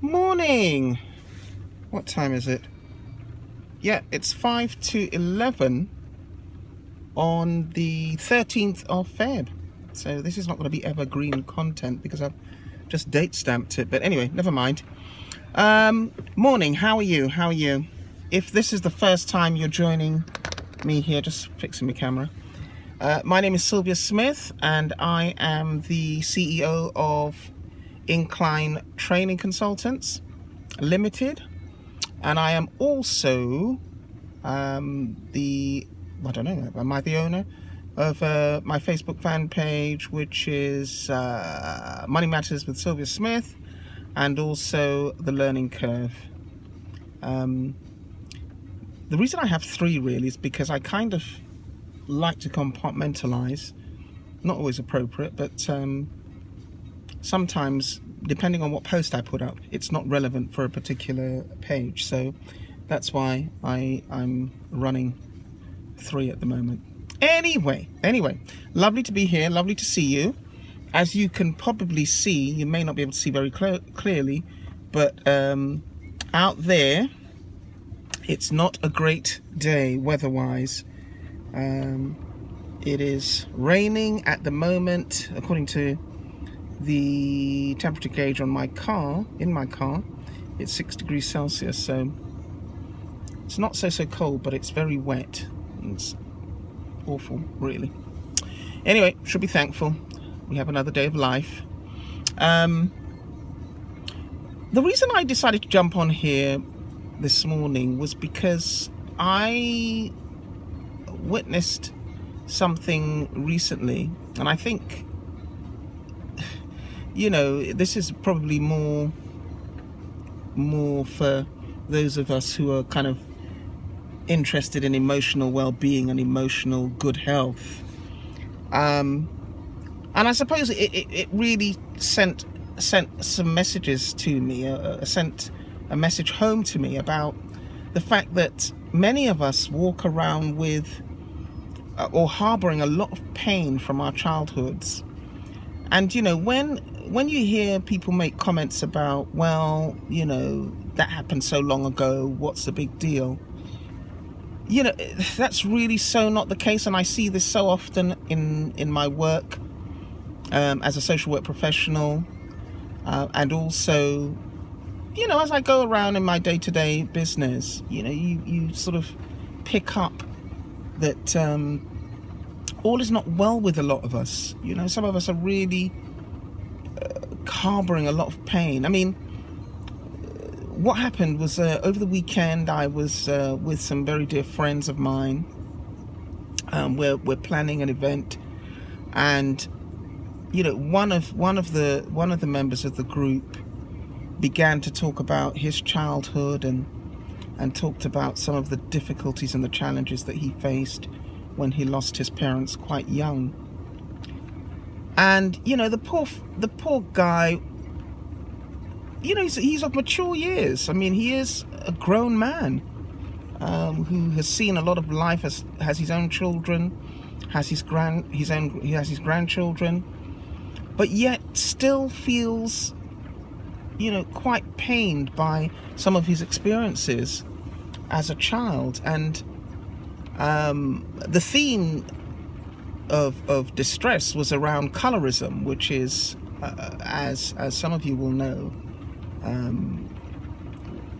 Morning. What time is it? Yeah, it's 5 to 11 on the 13th of Feb. So this is not going to be evergreen content because I've just date stamped it. But anyway, never mind. Morning. How are you? How are you? If this is the first time you're joining me here, just fixing my camera. My name is Sylvia Smith, and I am the CEO of Incline Training Consultants Limited, and I am also am I the owner of my Facebook fan page, which is Money Matters with Sylvia Smith, and also The Learning Curve. The reason I have three really is because I kind of like to compartmentalize. Not always appropriate, but sometimes, depending on what post I put up, it's not relevant for a particular page. So that's why I'm running three at the moment. Anyway, lovely to be here, lovely to see you. As you can probably see, you may not be able to see very clearly, but out there, it's not a great day weather-wise. It is raining at the moment, according to the temperature gauge on my car. In my car, it's 6 degrees Celsius, so it's not so cold, but it's very wet. It's awful, really. Anyway, should be thankful we have another day of life. The reason I decided to jump on here this morning was because I witnessed something recently, and I think, this is probably more for those of us who are kind of interested in emotional well-being and emotional good health. And I suppose it really sent some messages to me, sent a message home to me about the fact that many of us walk around with or harboring a lot of pain from our childhoods. And when you hear people make comments about, well, that happened so long ago, what's the big deal? That's really so not the case. And I see this so often in my work as a social work professional, and also as I go around in my day-to-day business, you sort of pick up that all is not well with a lot of us. Some of us are really harboring a lot of pain. I mean, what happened was over the weekend I was with some very dear friends of mine. We're planning an event, and one of the members of the group began to talk about his childhood and talked about some of the difficulties and the challenges that he faced when he lost his parents quite young. And the poor guy, he's of mature years. I mean, he is a grown man who has seen a lot of life, has his own children, has his grandchildren, but yet still feels quite pained by some of his experiences as a child. And the theme of distress was around colorism, which is, as some of you will know,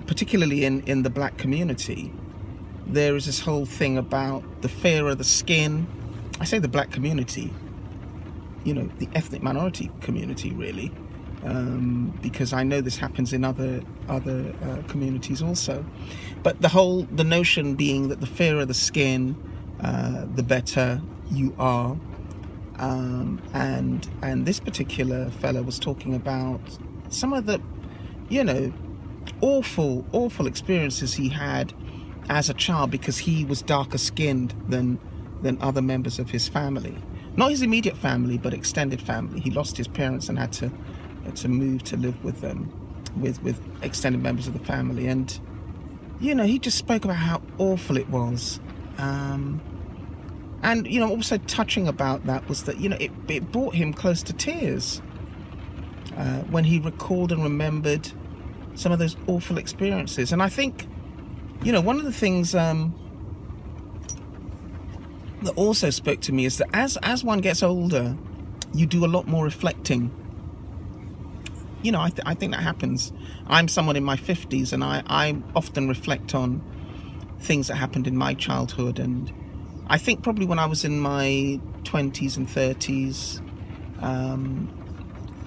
particularly in the black community, there is this whole thing about the fear of the skin. I say the black community, the ethnic minority community, really, because I know this happens in other communities also. But the notion being that the fairer the skin, the better you are. And this particular fellow was talking about some of the awful experiences he had as a child because he was darker skinned than other members of his family. Not his immediate family, but extended family. He lost his parents and had to move to live with them, with extended members of the family. And he just spoke about how awful it was. And also touching about that was that it brought him close to tears when he recalled and remembered some of those awful experiences. And I think, you know, one of the things that also spoke to me is that as one gets older, you do a lot more reflecting. You know, I think that happens. I'm someone in my 50s, and I often reflect on things that happened in my childhood. And I think probably when I was in my 20s and 30s,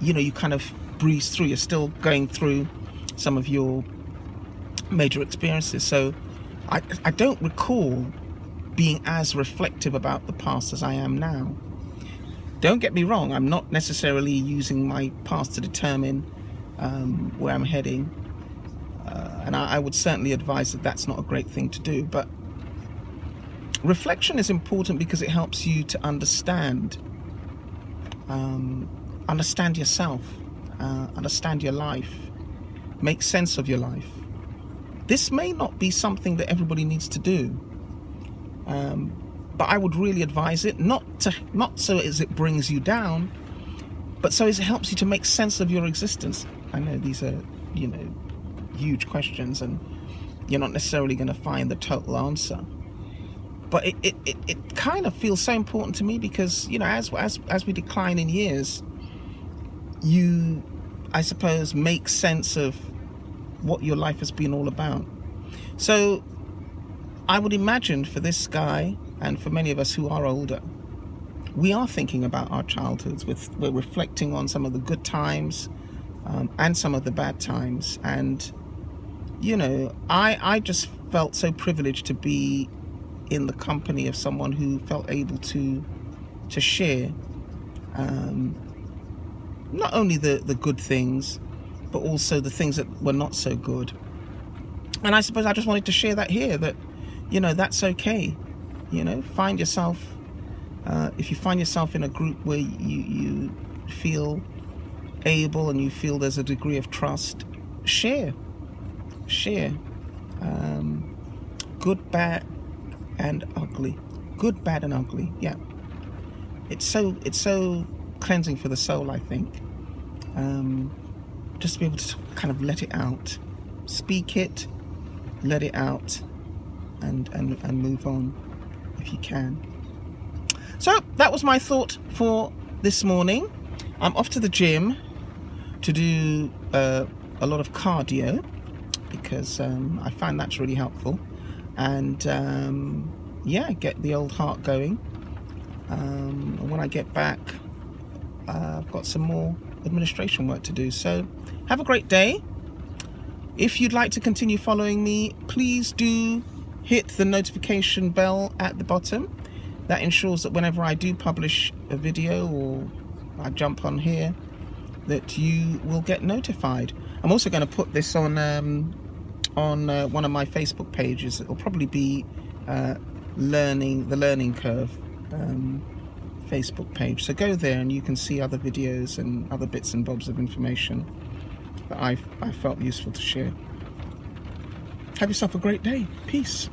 you know, you kind of breeze through. You're still going through some of your major experiences. So I don't recall being as reflective about the past as I am now. Don't get me wrong, I'm not necessarily using my past to determine where I'm heading. And I would certainly advise that that's not a great thing to do. But reflection is important because it helps you to understand yourself, understand your life, make sense of your life. This may not be something that everybody needs to do, but I would really advise it, not so as it brings you down, but so as it helps you to make sense of your existence. I know these are, you know, huge questions, and you're not necessarily going to find the total answer. But it kind of feels so important to me because, you know, as we decline in years, you, I suppose, make sense of what your life has been all about. So I would imagine for this guy, and for many of us who are older, we are thinking about our childhoods. We're reflecting on some of the good times and some of the bad times. And, you know, I just felt so privileged to be in the company of someone who felt able to share not only the good things, but also the things that were not so good. And I suppose I just wanted to share that here, that, you know, that's okay. You know, find yourself, if you find yourself in a group where you feel able and you feel there's a degree of trust, share. Good, bad, and ugly. Good, bad, and ugly. Yeah. It's so cleansing for the soul, I think. Just to be able to kind of let it out, speak it, let it out, and move on if you can. So that was my thought for this morning. I'm off to the gym to do a lot of cardio because I find that's really helpful, and yeah, get the old heart going. And when I get back, I've got some more administration work to do. So have a great day. If you'd like to continue following me, please do hit the notification bell at the bottom. That ensures that whenever I do publish a video or I jump on here, that you will get notified. I'm also going to put this on one of my Facebook pages. It'll probably be the Learning Curve Facebook page. So go there and you can see other videos and other bits and bobs of information that I felt useful to share. Have yourself a great day. Peace.